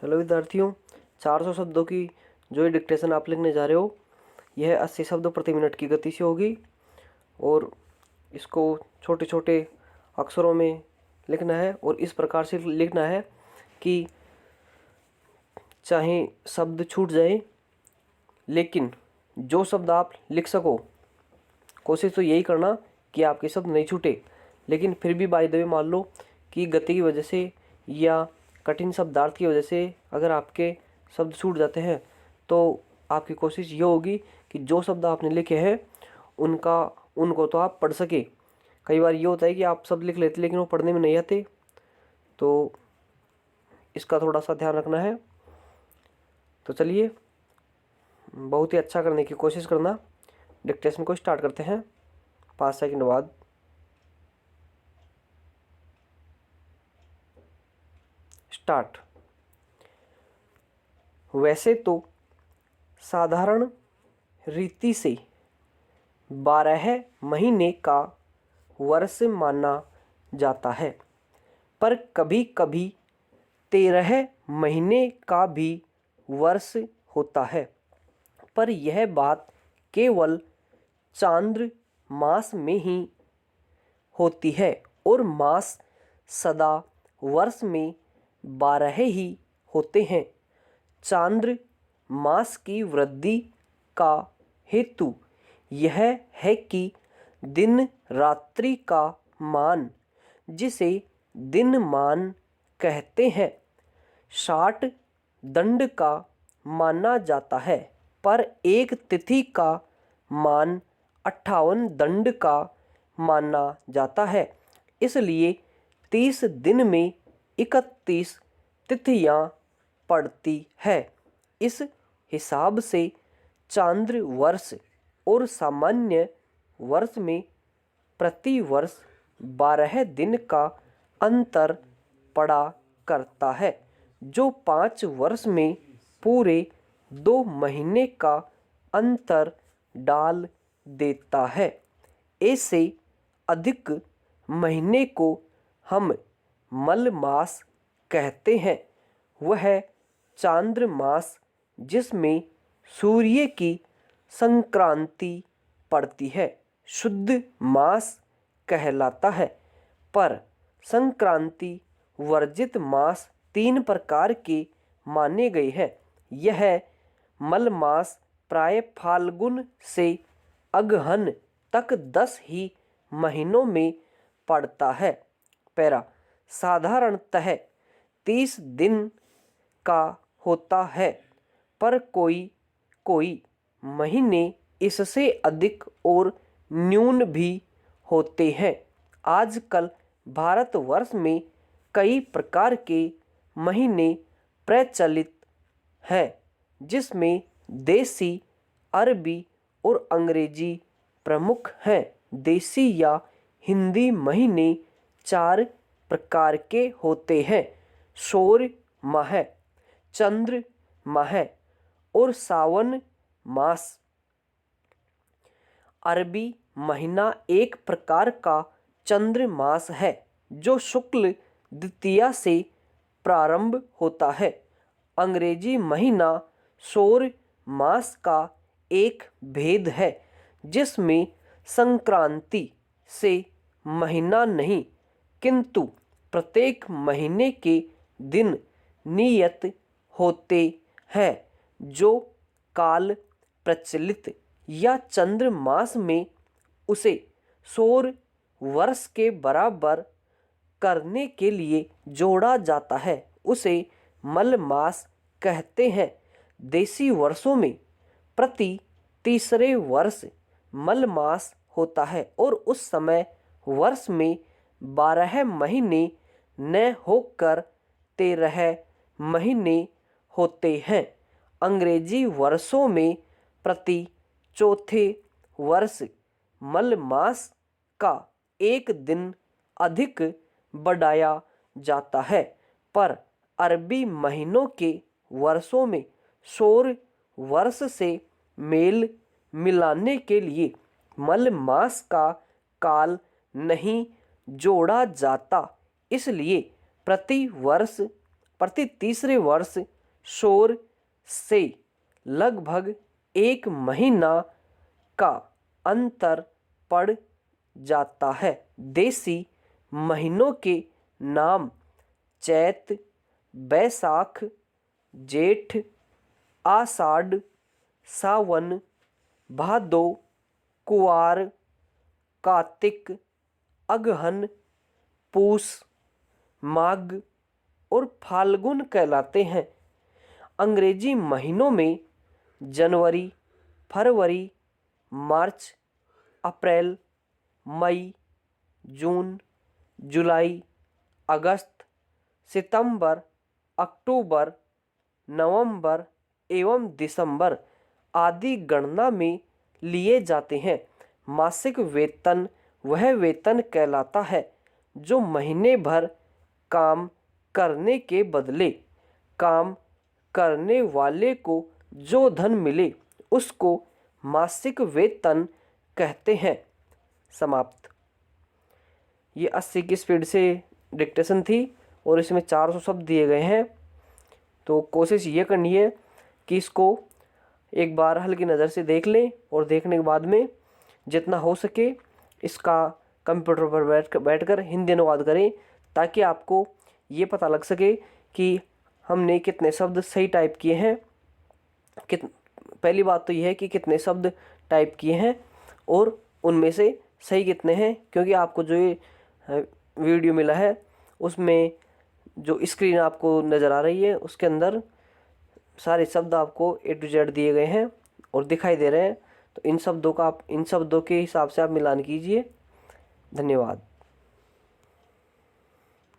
Hello विद्यार्थियों, 400 शब्दों की जो ये डिक्टेशन आप लिखने जा रहे हो, यह 80 शब्द प्रति मिनट की गति से होगी और इसको छोटे छोटे अक्षरों में लिखना है और इस प्रकार से लिखना है कि चाहे शब्द छूट जाए लेकिन जो शब्द आप लिख सको, कोशिश तो यही करना कि आपके शब्द नहीं छूटे। लेकिन फिर भी बाय द वे मान लो कि गति की वजह से या कठिन शब्दार्थ की वजह से अगर आपके शब्द छूट जाते हैं तो आपकी कोशिश ये होगी कि जो शब्द आपने लिखे हैं उनको तो आप पढ़ सके। कई बार ये होता है कि आप शब्द लिख लेते लेकिन वो पढ़ने में नहीं आते, तो इसका थोड़ा सा ध्यान रखना है। तो चलिए, बहुत ही अच्छा करने की कोशिश करना। डिक्टेशन को स्टार्ट करते हैं 5 सेकंड बाद। स्टार्ट। वैसे तो साधारण रीति से 12 महीने का वर्ष माना जाता है, पर कभी कभी 13 महीने का भी वर्ष होता है। पर यह बात केवल चांद्र मास में ही होती है और मास सदा वर्ष में 12 ही होते हैं। चांद्र मास की वृद्धि का हेतु यह है कि दिन रात्रि का मान, जिसे दिनमान कहते हैं, 60 दंड का माना जाता है, पर एक तिथि का मान 58 दंड का माना जाता है। इसलिए 30 दिन में 31 तिथियां पड़ती है। इस हिसाब से चांद्र वर्ष और सामान्य वर्ष में प्रति वर्ष 12 दिन का अंतर पड़ा करता है, जो 5 वर्ष में पूरे 2 महीने का अंतर डाल देता है। ऐसे अधिक महीने को हम मल मास कहते हैं। वह चांद्र मास जिसमें सूर्य की संक्रांति पड़ती है शुद्ध मास कहलाता है। पर संक्रांति वर्जित मास 3 प्रकार के माने गए हैं। यह मल मास प्राय फाल्गुन से अगहन तक 10 ही महीनों में पड़ता है। पैरा साधारणतः 30 दिन का होता है, पर कोई कोई महीने इससे अधिक और न्यून भी होते हैं। आजकल भारतवर्ष में कई प्रकार के महीने प्रचलित हैं, जिसमें देसी, अरबी और अंग्रेजी प्रमुख हैं। देसी या हिंदी महीने 4 प्रकार के होते हैं: सौर माह, चंद्र माह और सावन मास। अरबी महीना एक प्रकार का चंद्र मास है जो शुक्ल द्वितीया से प्रारंभ होता है। अंग्रेजी महीना सौर मास का एक भेद है, जिसमें संक्रांति से महीना नहीं किंतु प्रत्येक महीने के दिन नियत होते हैं, जो काल प्रचलित या चंद्र मास में उसे सौर वर्ष के बराबर करने के लिए जोड़ा जाता है, उसे मल मास कहते हैं। देसी वर्षों में प्रति तीसरे वर्ष मल मास होता है और उस समय वर्ष में 12 महीने न होकर 13 महीने होते हैं। अंग्रेजी वर्षों में प्रति चौथे वर्ष मल मास का एक दिन अधिक बढ़ाया जाता है, पर अरबी महीनों के वर्षों में सौर वर्ष से मेल मिलाने के लिए मल मास का काल नहीं जोड़ा जाता। इसलिए प्रति वर्ष प्रति तीसरे वर्ष शोर से लगभग 1 महीना का अंतर पड़ जाता है। देसी महीनों के नाम चैत, बैसाख, जेठ, आषाढ़, सावन, भादो, कुवार, कार्तिक, अगहन, पूस, माघ और फाल्गुन कहलाते हैं। अंग्रेजी महीनों में जनवरी, फरवरी, मार्च, अप्रैल, मई, जून, जुलाई, अगस्त, सितंबर, अक्टूबर, नवंबर एवं दिसंबर आदि गणना में लिए जाते हैं। मासिक वेतन वह वेतन कहलाता है जो महीने भर काम करने के बदले काम करने वाले को जो धन मिले उसको मासिक वेतन कहते हैं। समाप्त। ये 80 की स्पीड से डिक्टेशन थी और इसमें 400 शब्द दिए गए हैं। तो कोशिश ये करनी है कि इसको एक बार हल्की नज़र से देख लें और देखने के बाद में जितना हो सके इसका कंप्यूटर पर बैठकर हिंदी अनुवाद करें, ताकि आपको ये पता लग सके कि हमने कितने शब्द सही टाइप किए हैं। पहली बात तो यह है कि कितने शब्द टाइप किए हैं और उनमें से सही कितने हैं, क्योंकि आपको जो ये वीडियो मिला है उसमें जो स्क्रीन आपको नज़र आ रही है उसके अंदर सारे शब्द आपको A to Z दिए गए हैं और दिखाई दे रहे हैं। तो इन शब्दों के हिसाब से आप मिलान कीजिए। धन्यवाद।